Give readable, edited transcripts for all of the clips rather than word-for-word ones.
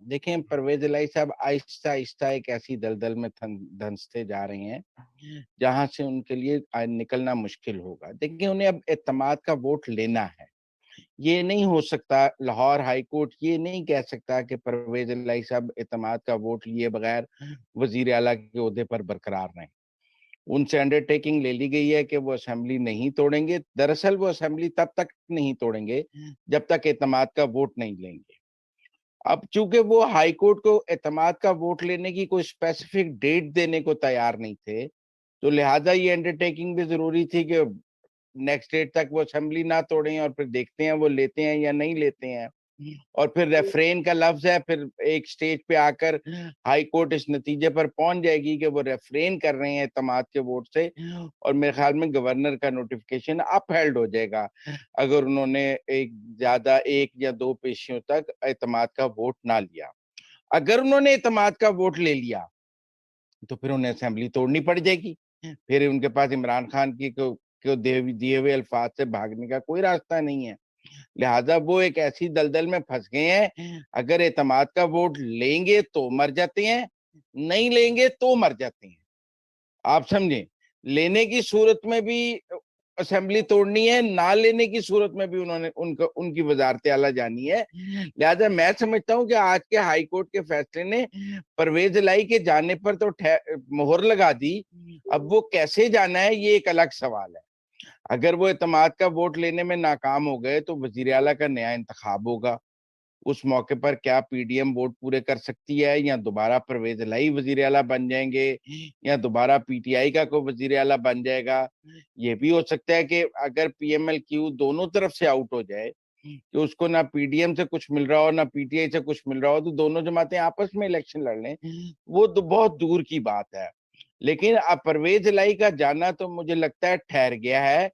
دیکھیں پرویز الہی صاحب آہستہ آہستہ ایک ایسی دلدل میں دھنستے جا رہے ہیں جہاں سے ان کے لیے نکلنا مشکل ہوگا. دیکھیں انہیں اب اعتماد کا ووٹ لینا ہے. یہ نہیں ہو سکتا، لاہور ہائی کورٹ یہ نہیں کہہ سکتا کہ پرویز الہی صاحب اعتماد کا ووٹ لیے بغیر وزیر اعلیٰ کے عہدے پر برقرار رہیں. ان سے انڈر ٹیکنگ لے لی گئی ہے کہ وہ اسمبلی نہیں توڑیں گے. دراصل وہ اسمبلی تب تک نہیں توڑیں گے جب تک اعتماد کا ووٹ نہیں لیں گے. اب چونکہ وہ ہائی کورٹ کو اعتماد کا ووٹ لینے کی کوئی اسپیسیفک ڈیٹ دینے کو تیار نہیں تھے، تو لہٰذا یہ انڈر ٹیکنگ بھی ضروری تھی کہ نیکسٹ ڈیٹ تک وہ اسمبلی نہ توڑیں اور پھر دیکھتے ہیں وہ لیتے ہیں یا نہیں لیتے ہیں. اور پھر ریفرین کا لفظ ہے، پھر ایک سٹیج پہ آ کر ہائی کورٹ اس نتیجے پر پہنچ جائے گی کہ وہ ریفرین کر رہے ہیں اعتماد کے ووٹ سے، اور میرے خیال میں گورنر کا نوٹیفیکیشن اپ ہیلڈ ہو جائے گا اگر انہوں نے ایک یا دو پیشیوں تک اعتماد کا ووٹ نہ لیا. اگر انہوں نے اعتماد کا ووٹ لے لیا تو پھر انہیں اسمبلی توڑنی پڑ جائے گی. پھر ان کے پاس عمران خان کی دیے ہوئے الفاظ سے بھاگنے کا کوئی راستہ نہیں ہے. لہذا وہ ایک ایسی دلدل میں پھنس گئے ہیں، اگر اعتماد کا ووٹ لیں گے تو مر جاتے ہیں، نہیں لیں گے تو مر جاتے ہیں. آپ سمجھیں، لینے کی صورت میں بھی اسمبلی توڑنی ہے، نہ لینے کی صورت میں بھی انہوں نے ان کی وزارت اعلیٰ جانی ہے. لہذا میں سمجھتا ہوں کہ آج کے ہائی کورٹ کے فیصلے نے پرویز الہی کے جانے پر تو مہر لگا دی. اب وہ کیسے جانا ہے یہ ایک الگ سوال ہے. اگر وہ اعتماد کا ووٹ لینے میں ناکام ہو گئے تو وزیر اعلیٰ کا نیا انتخاب ہوگا. اس موقع پر کیا پی ڈی ایم ووٹ پورے کر سکتی ہے، یا دوبارہ پرویز الہی وزیر اعلیٰ بن جائیں گے، یا دوبارہ پی ٹی آئی کا کوئی وزیر اعلیٰ بن جائے گا. یہ بھی ہو سکتا ہے کہ اگر پی ایم ایل کیو دونوں طرف سے آؤٹ ہو جائے کہ اس کو نہ پی ڈی ایم سے کچھ مل رہا ہو نہ پی ٹی آئی سے کچھ مل رہا ہو، تو دونوں جماعتیں آپس میں الیکشن لڑ لیں. وہ تو بہت دور کی بات ہے. لیکن اب پرویز الہی کا جانا تو مجھے لگتا ہے ٹھہر گیا ہے،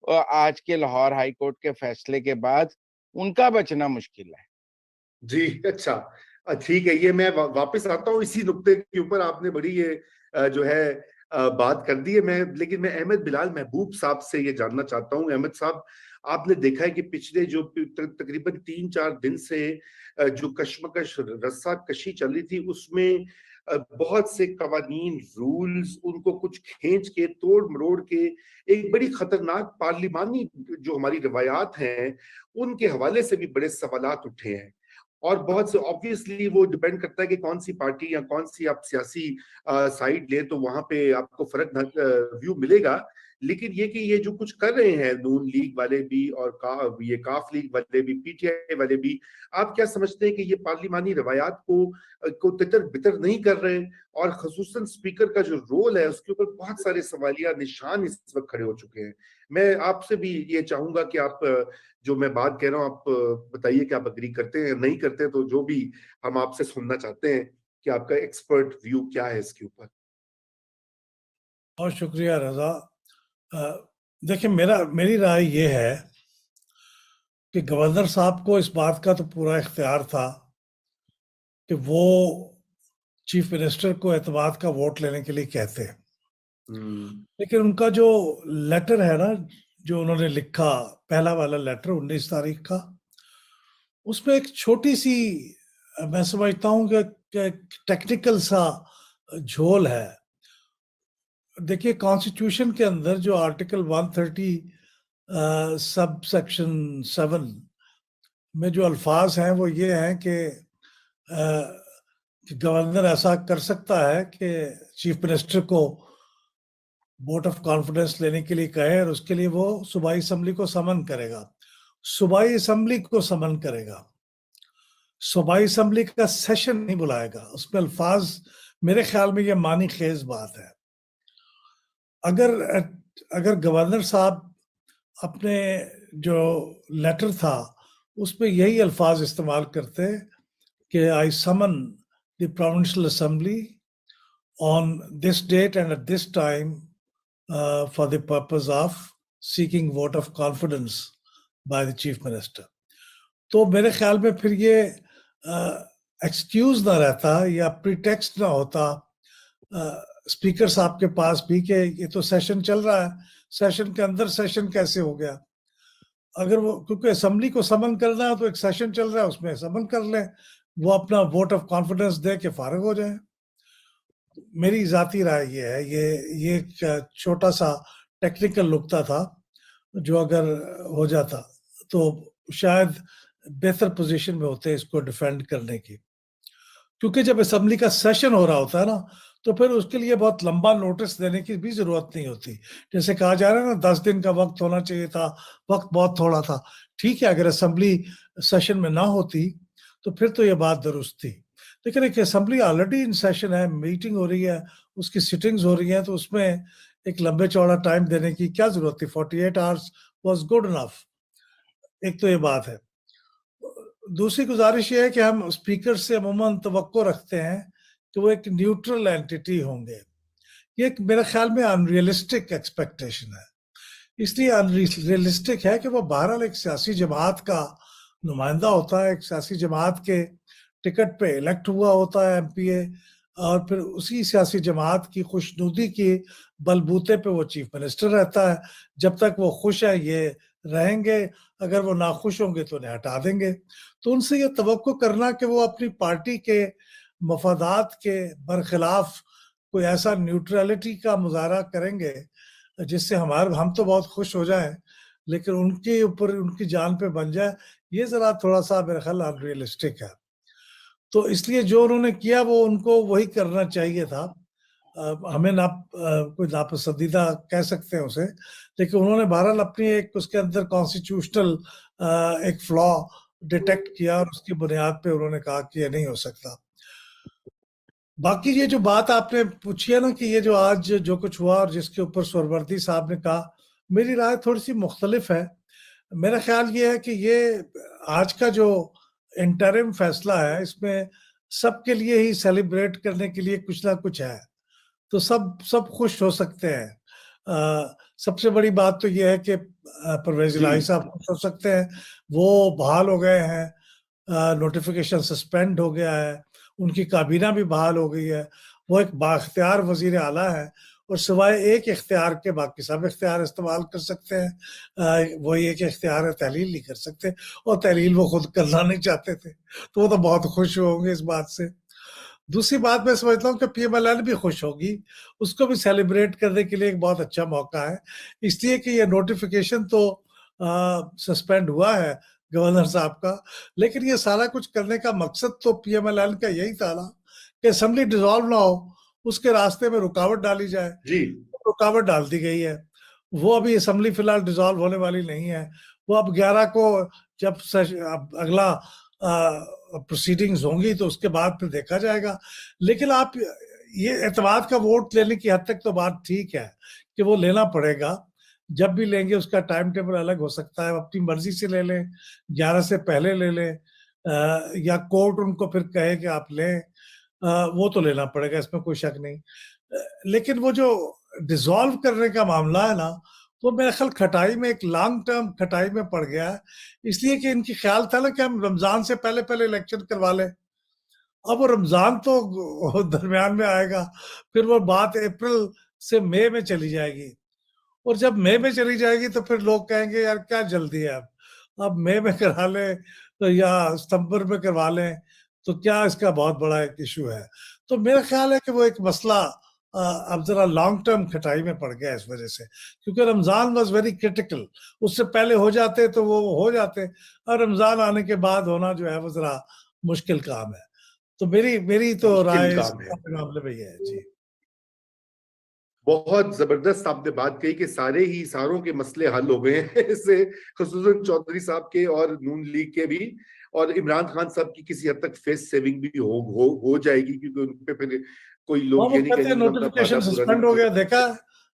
اور آج کے لاہور ہائی کورٹ کے فیصلے کے بعد ان کا بچنا مشکل ہے. جی اچھا ٹھیک ہے، یہ میں واپس آتا ہوں اسی نقطے کے اوپر. آپ نے بڑی یہ جو ہے بات کر دی ہے. لیکن میں احمد بلال محبوب صاحب سے یہ جاننا چاہتا ہوں. احمد صاحب، آپ نے دیکھا ہے کہ پچھلے جو تقریباً 3-4 دن سے جو کشمکش رسا کشی چل رہی تھی، اس میں بہت سے قوانین، رولز، ان کو کچھ کھینچ کے توڑ مروڑ کے ایک بڑی خطرناک پارلیمانی جو ہماری روایات ہیں ان کے حوالے سے بھی بڑے سوالات اٹھے ہیں. اور بہت سے آبویسلی وہ ڈیپینڈ کرتا ہے کہ کون سی پارٹی یا کون سی آپ سیاسی سائیڈ لیں تو وہاں پہ آپ کو فرق ویو ملے گا. لیکن یہ کہ یہ جو کچھ کر رہے ہیں نون لیگ والے بھی اور یہ کاف لیگ والے بھی، پی ٹی آئی والے بھی، آپ کیا سمجھتے ہیں کہ یہ پارلیمانی روایات کو تتر بتر نہیں کر رہے؟ اور خصوصاً اسپیکر کا جو رول ہے اس کے اوپر بہت سارے سوالیہ نشان اس وقت کھڑے ہو چکے ہیں. میں آپ سے بھی یہ چاہوں گا کہ آپ جو میں بات کہہ رہا ہوں آپ بتائیے کہ آپ اگری کرتے ہیں نہیں کرتے. تو جو بھی ہم آپ سے سننا چاہتے ہیں کہ آپ کا ایکسپرٹ ویو کیا ہے اس کے اوپر. بہت شکریہ رضا. دیکھیں میری رائے یہ ہے کہ گورنر صاحب کو اس بات کا تو پورا اختیار تھا کہ وہ چیف منسٹر کو اعتماد کا ووٹ لینے کے لیے کہتے ہیں. لیکن ان کا جو لیٹر ہے نا جو انہوں نے لکھا، پہلا والا لیٹر 19 تاریخ کا، اس میں ایک چھوٹی سی میں سمجھتا ہوں کہ ٹیکنیکل سا جھول ہے. دیکھیے کانسٹیٹیوشن کے اندر جو آرٹیکل 130 سب سیکشن 7 میں جو الفاظ ہیں وہ یہ ہیں کہ گورنر ایسا کر سکتا ہے کہ چیف منسٹر کو ووٹ آف کانفیڈنس لینے کے لیے کہے اور اس کے لیے وہ صوبائی اسمبلی کو سمن کرے گا. صوبائی اسمبلی کو سمن کرے گا، صوبائی اسمبلی کا سیشن نہیں بلائے گا. اس میں الفاظ میرے خیال میں یہ معنی خیز بات ہے. اگر گورنر صاحب اپنے جو لیٹر تھا اس میں یہی الفاظ استعمال کرتے کہ I summon the provincial assembly on this date and at this time for the purpose of seeking vote of confidence by the chief minister, تو میرے خیال میں پھر یہ ایکسکیوز نہ رہتا یا پریٹیکسٹ نہ ہوتا اسپیکر صاحب کے پاس بھی کہ یہ تو سیشن چل رہا ہے، سیشن کے اندر سیشن کیسے ہو گیا. اگر وہ کیونکہ اسمبلی کو سمن کرنا ہے تو ایک سیشن چل رہا ہے اس میں سمن کر لیں. وہ اپنا ووٹ آف کانفیڈنس دے کے فارغ ہو جائیں. میری ذاتی رائے یہ ہے, یہ ایک چھوٹا سا ٹیکنیکل نکتہ تھا جو اگر ہو جاتا تو شاید بہتر پوزیشن میں ہوتے اس کو ڈیفینڈ کرنے کی, کیونکہ جب اسمبلی کا سیشن ہو رہا ہوتا ہے نا تو پھر اس کے لیے بہت لمبا نوٹس دینے کی بھی ضرورت نہیں ہوتی. جیسے کہا جا رہا ہے نا 10 دن کا وقت ہونا چاہیے تھا, وقت بہت تھوڑا تھا. ٹھیک ہے, اگر اسمبلی سیشن میں نہ ہوتی تو پھر تو یہ بات درست تھی, لیکن ایک اسمبلی آلریڈی ان سیشن ہے, میٹنگ ہو رہی ہے, اس کی سٹنگز ہو رہی ہیں, تو اس میں ایک لمبے چوڑا ٹائم دینے کی کیا ضرورت تھی. 48 hours واز گڈ انف. ایک تو یہ بات ہے. دوسری گزارش یہ ہے کہ ہم اسپیکر سے عموماً توقع رکھتے ہیں کہ وہ ایک نیوٹرل اینٹی ہوں گے. یہ ایک میرے خیال میں انریلسٹک ایکسپیکٹیشن ہے. اس لیے انریلسٹک ہے کہ وہ بہرحال ایک سیاسی جماعت کا نمائندہ ہوتا ہے, ایک سیاسی جماعت کے ٹکٹ پہ الیکٹ ہوا ہوتا ہے ایم پی اے, اور پھر اسی سیاسی جماعت کی خوشنودی کی بلبوتے پہ وہ چیف منسٹر رہتا ہے. جب تک وہ خوش ہے یہ رہیں گے, اگر وہ ناخوش ہوں گے تو انہیں ہٹا دیں گے. تو ان سے یہ توقع کرنا کہ وہ اپنی پارٹی کے مفادات کے برخلاف کوئی ایسا نیوٹرلٹی کا مظاہرہ کریں گے جس سے ہم تو بہت خوش ہو جائیں لیکن ان کے اوپر ان کی جان پہ بن جائے, یہ ذرا تھوڑا سا میرے خیال انریلسٹک ہے. تو اس لیے جو انہوں نے کیا وہ ان کو وہی کرنا چاہیے تھا. ہمیں کوئی ناپسندیدہ کہہ سکتے ہیں اسے, لیکن انہوں نے بہرحال اپنی ایک اس کے اندر کانسٹیٹیوشنل ایک فلا ڈیٹیکٹ کیا, اور اس کی بنیاد پہ انہوں نے کہا کہ یہ نہیں ہو سکتا. باقی یہ جو بات آپ نے پوچھی ہے نا کہ یہ جو آج جو کچھ ہوا اور جس کے اوپر سہروردی صاحب نے کہا, میری رائے تھوڑی سی مختلف ہے. میرا خیال یہ ہے کہ یہ آج کا جو انٹرم فیصلہ ہے اس میں سب کے لیے ہی سیلیبریٹ کرنے کے لیے کچھ نہ کچھ ہے, تو سب خوش ہو سکتے ہیں. سب سے بڑی بات تو یہ ہے کہ پرویز الہی صاحب خوش ہو سکتے ہیں, وہ بحال ہو گئے ہیں, نوٹیفیکیشن سسپینڈ ہو گیا ہے, ان کی کابینہ بھی بحال ہو گئی ہے, وہ ایک بااختیار وزیر اعلیٰ ہے, اور سوائے ایک اختیار کے باقی سب اختیار استعمال کر سکتے ہیں. وہی ایک اختیار ہے, تحلیل نہیں کر سکتے, اور تحلیل وہ خود کرنا نہیں چاہتے تھے, تو وہ تو بہت خوش ہوں گے اس بات سے. دوسری بات میں سمجھتا ہوں کہ پی ایم ایل این بھی خوش ہوگی, اس کو بھی سیلیبریٹ کرنے کے لیے ایک بہت اچھا موقع ہے, اس لیے کہ یہ نوٹیفیکیشن تو سسپینڈ ہوا ہے گورنر صاحب کا, لیکن یہ سارا کچھ کرنے کا مقصد تو پی ایم ایل این کا یہی تھا نا کہ اسمبلی ڈیزالو نہ ہو, اس کے راستے میں رکاوٹ ڈالی جائے. رکاوٹ ڈال دی گئی ہے, وہ ابھی اسمبلی فی الحال ڈیزالو ہونے والی نہیں ہے. وہ اب 11 کو جب اگلا پروسیڈنگز ہوں گی تو اس کے بعد پھر دیکھا جائے گا. لیکن آپ یہ اعتماد کا ووٹ لینے کی حد تک تو بات ٹھیک ہے کہ وہ لینا پڑے گا. جب بھی لیں گے اس کا ٹائم ٹیبل الگ ہو سکتا ہے, اپنی مرضی سے لے لیں, 11 سے پہلے لے لیں, یا کورٹ ان کو پھر کہے کہ آپ لیں, وہ تو لینا پڑے گا, اس میں کوئی شک نہیں. لیکن وہ جو ڈیزالو کرنے کا معاملہ ہے نا, وہ میرے خیال کھٹائی میں ایک لانگ ٹرم کھٹائی میں پڑ گیا ہے, اس لیے کہ ان کی خیال تھا نا کہ ہم رمضان سے پہلے الیکشن کروا لیں. اب وہ رمضان تو درمیان میں آئے گا, پھر وہ بات اپریل سے مئی میں چلی جائے گی, اور جب مئی میں چلی جائے گی تو پھر لوگ کہیں گے یار کیا جلدی ہے, اب مئی میں کروا لیں یا ستمبر میں کروا لیں, تو کیا اس کا بہت بڑا ایک ایشو ہے. تو میرا خیال ہے کہ وہ ایک مسئلہ اب ذرا لانگ ٹرم کھٹائی میں پڑ گیا اس وجہ سے, کیونکہ رمضان واز ویری کرٹیکل. اس سے پہلے ہو جاتے تو وہ ہو جاتے, اور رمضان آنے کے بعد ہونا جو ہے وہ ذرا مشکل کام ہے. تو میری تو رائے اس معاملے میں یہ ہے. جی بہت زبردست آپ نے بات کہی کہ ساروں کے مسئلے حل ہو گئے ہیں اس سے, خصوصاً چودھری صاحب کے اور نون لیگ کے بھی, اور عمران خان صاحب کی کسی حد تک فیس سیونگ بھی ہو جائے گی, کیونکہ ان پہ پھر کوئی لوگ یہ نہیں کہیں گے نوٹیفیکیشن سسپینڈ ہو گیا. دیکھا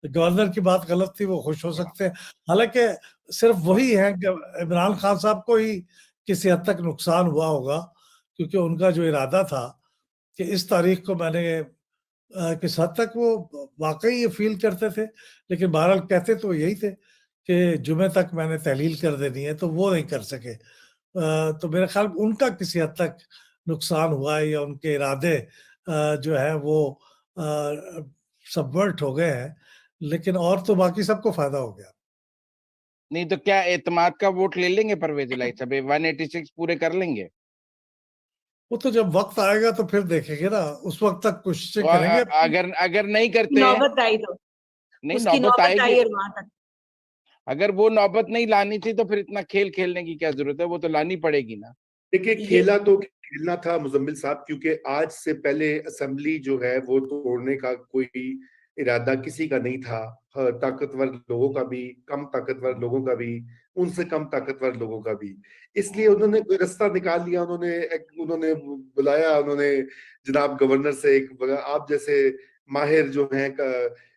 گورنر کی بات غلط تھی, وہ خوش ہو سکتے ہیں. حالانکہ صرف وہی ہے کہ عمران خان صاحب کو ہی کسی حد تک نقصان ہوا ہوگا, کیونکہ ان کا جو ارادہ تھا کہ اس تاریخ کو میں نے کس حد تک وہ واقعی یہ فیل کرتے تھے, لیکن بہرحال کہتے تو یہی تھے کہ جمعے تک میں نے تحلیل کر دینی ہے, تو وہ نہیں کر سکے. تو میرے خیال ان کا کسی حد تک نقصان ہوا ہے, یا ان کے ارادے جو ہے وہ سبورٹ ہو گئے ہیں, لیکن اور تو باقی سب کو فائدہ ہو گیا. نہیں تو کیا اعتماد کا ووٹ لے لیں گے پرویز الہی صاحب, 186 پورے کر لیں گے؟ وہ تو جب وقت آئے گا تو پھر دیکھیں گے نا, اس وقت تک کوششیں تو کریں گے. اگر نہیں کرتے ہیں, نوبت آئی تو نہیں اس کی نوبت نوبت آئے آئی گی, اور وہاں تک اگر وہ نوبت نہیں لانی تھی تو پھر اتنا کھیل کھیلنے کی کیا ضرورت ہے, وہ تو لانی پڑے گی نا. دیکھیے یہ کھیلا تو کھیلنا تھا مزمل صاحب, کیونکہ آج سے پہلے اسمبلی جو ہے وہ توڑنے کا کوئی ارادہ کسی کا نہیں تھا. طاقتور لوگوں کا بھی, کم طاقتور لوگوں کا بھی, ان سے کم طاقتور لوگوں کا بھی. اس لیے انہوں نے کوئی رستہ نکال لیا, انہوں نے بلایا, انہوں نے جناب گورنر سے, ایک آپ جیسے ماہر جو ہیں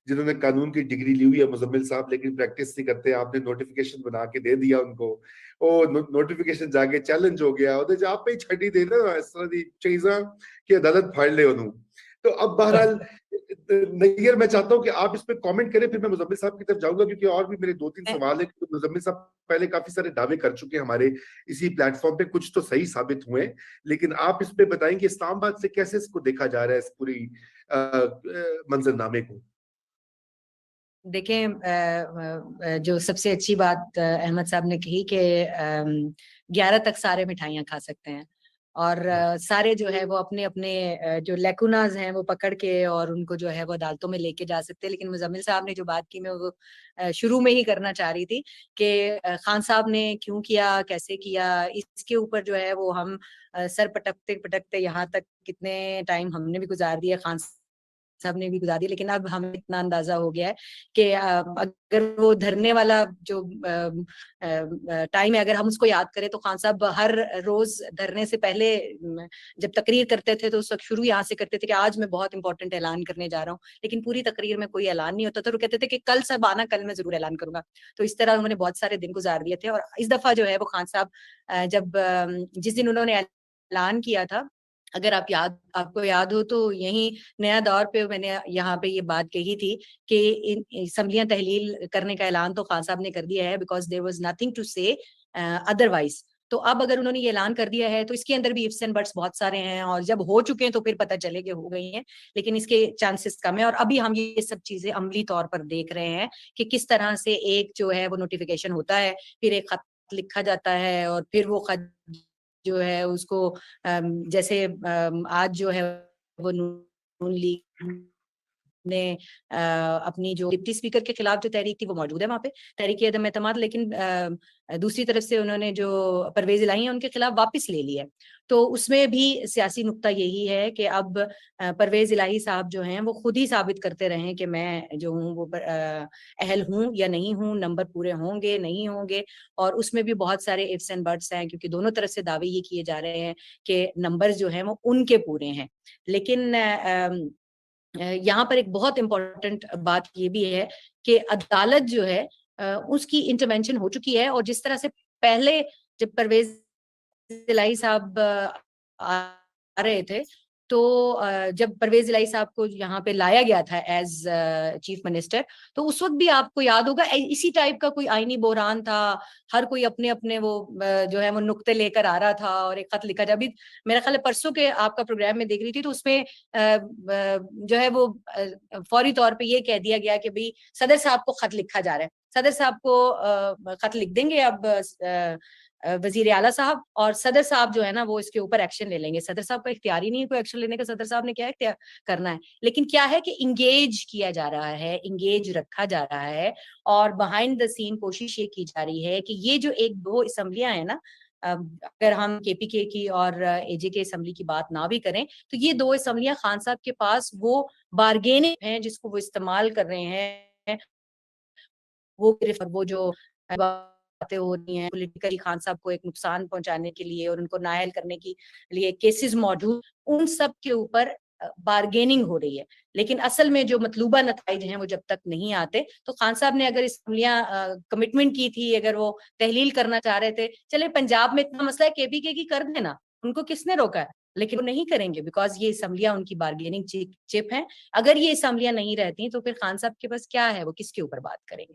جنہوں نے قانون کی ڈگری لی ہوئی ہے مزمل صاحب, لیکن پریکٹس نہیں کرتے, آپ نے نوٹیفیکیشن بنا کے دے دیا ان کو, وہ نوٹیفیکیشن جا کے چیلنج ہو گیا, آپ پہ چھٹی دے دے اس طرح دی چیزاں کہ عدالت پھاڑ لے انہوں. تو اب بہرحال نیر میں چاہتا ہوں کہ آپ اس پہ کامنٹ کریں, پھر میں مزمل صاحب کی طرف جاؤں گا, کیونکہ اور بھی میرے 2-3 سوال ہیں. مزمل صاحب پہلے کافی سارے دعوے کر چکے ہیں ہمارے اسی پلیٹ فارم پہ, کچھ تو صحیح ثابت ہوئے, لیکن آپ اس پہ بتائیں کہ اسلام آباد سے کیسے اس کو دیکھا جا رہا ہے, اس پوری منظر نامے کو. دیکھیں, جو سب سے اچھی بات احمد صاحب نے کہی کہ 11 تک سارے مٹھائیاں کھا سکتے ہیں, اور سارے جو ہے وہ اپنے اپنے جو لیکوناز ہیں وہ پکڑ کے اور ان کو جو ہے وہ عدالتوں میں لے کے جا سکتے ہیں. لیکن مزمل صاحب نے جو بات کی, میں وہ شروع میں ہی کرنا چاہ رہی تھی کہ خان صاحب نے کیوں کیا, کیسے کیا, اس کے اوپر جو ہے وہ ہم سر پٹکتے پٹکتے یہاں تک کتنے ٹائم ہم نے بھی گزار دیا, خان صاحب نے بھی گزار دی, لیکن اب ہمیں اتنا اندازہ ہو گیا ہے کہ اگر وہ دھرنے والا جو ٹائم ہے, اگر ہم اس کو یاد کریں تو خان صاحب ہر روز دھرنے سے پہلے جب تقریر کرتے تھے تو اس وقت شروع یہاں سے کرتے تھے کہ آج میں بہت امپورٹنٹ اعلان کرنے جا رہا ہوں, لیکن پوری تقریر میں کوئی اعلان نہیں ہوتا تھا. وہ کہتے تھے کہ کل سب آنا, کل میں ضرور اعلان کروں گا. تو اس طرح انہوں نے بہت سارے دن گزار دیے تھے. اور اس دفعہ جو ہے وہ خان صاحب جب جس دن انہوں نے اعلان کیا تھا, اگر آپ کو یاد ہو تو یہی نیا دور پہ میں نے یہاں پہ یہ بات کہی تھی کہ اسمبلیاں تحلیل کرنے کا اعلان تو خان صاحب نے کر دیا ہے, because there was nothing to say otherwise. تو اب اگر انہوں نے یہ اعلان کر دیا ہے تو اس کے اندر بھی ifs and buts بہت سارے ہیں, اور جب ہو چکے ہیں تو پھر پتہ چلے کہ ہو گئی ہیں, لیکن اس کے چانسز کم ہیں. اور ابھی ہم یہ سب چیزیں عملی طور پر دیکھ رہے ہیں کہ کس طرح سے ایک جو ہے وہ نوٹیفیکیشن ہوتا ہے, پھر ایک خط لکھا جاتا ہے, اور پھر وہ خط جو ہے اس کو جیسے آج جو ہے وہ نون لیگ نے اپنی جو ڈپٹی اسپیکر کے خلاف جو تحریک تھی وہ موجود ہے وہاں پہ, تحریک عدم اعتماد, لیکن دوسری طرف سے انہوں نے جو پرویز الہی ہیں ان کے خلاف واپس لے لی ہے. تو اس میں بھی سیاسی نقطہ یہی ہے کہ اب پرویز الہی صاحب جو ہیں وہ خود ہی ثابت کرتے رہیں کہ میں جو ہوں وہ اہل ہوں یا نہیں ہوں, نمبر پورے ہوں گے نہیں ہوں گے. اور اس میں بھی بہت سارے ifs and buts ہیں, کیونکہ دونوں طرف سے دعوے یہ کیے جا رہے ہیں کہ نمبر جو ہیں وہ ان کے پورے ہیں. لیکن یہاں پر ایک بہت امپورٹنٹ بات یہ بھی ہے کہ عدالت جو ہے اس کی انٹرونشن ہو چکی ہے, اور جس طرح سے پہلے جب پرویز الہی صاحب آ رہے تھے تو جب پرویز الہی صاحب کو یہاں پہ لایا گیا تھا ایز چیف منسٹر, تو اس وقت بھی آپ کو یاد ہوگا اسی ٹائپ کا کوئی آئینی بحران تھا, ہر کوئی اپنے اپنے وہ جو ہے وہ نقطے لے کر آ رہا تھا اور ایک خط لکھا جا. ابھی میرا خیال ہے پرسوں کے آپ کا پروگرام میں دیکھ رہی تھی تو اس میں جو ہے وہ فوری طور پہ یہ کہہ دیا گیا کہ بھئی صدر صاحب کو خط لکھا جا رہا ہے, صدر صاحب کو خط لکھ دیں گے اب وزیر اعلیٰ صاحب, اور صدر صاحب جو ہے نا وہ اس کے اوپر ایکشن لے لیں گے. صدر صاحب کا اختیار ہی نہیں ہے کوئی ایکشن لینے کا, صدر صاحب نے کیا اختیار کرنا ہے, لیکن کیا ہے کہ انگیج کیا جا رہا ہے, انگیج رکھا جا رہا ہے, اور بہائنڈ دا سین کوشش یہ کی جا رہی ہے کہ یہ جو ایک دو اسمبلیاں ہیں نا, اگر ہم کے پی کے کی اور اے جے کے اسمبلی کی بات نہ بھی کریں تو یہ دو اسمبلیاں خان صاحب کے پاس وہ بارگیننگ ہیں جس کو وہ استعمال کر رہے ہیں. وہ جو باتیں ہو رہی ہیں پولیٹیکلی خان صاحب کو ایک نقصان پہنچانے کے لیے اور ان کو نااہل کرنے کے لیے کیسز موجود, ان سب کے اوپر بارگیننگ ہو رہی ہے. لیکن اصل میں جو مطلوبہ نتائج ہیں وہ جب تک نہیں آتے, تو خان صاحب نے اگر اسمبلیاں کمٹمنٹ کی تھی, اگر وہ تحلیل کرنا چاہ رہے تھے, چلے پنجاب میں اتنا مسئلہ ہے کے پی کے کی کر دینا, ان کو کس نے روکا ہے, لیکن وہ نہیں کریں گے بیکاز یہ اسمبلیاں ان کی بارگیننگ چپ ہیں. اگر یہ اسمبلیاں نہیں رہتی تو پھر خان صاحب کے پاس کیا ہے, وہ کس کے اوپر بات کریں گے.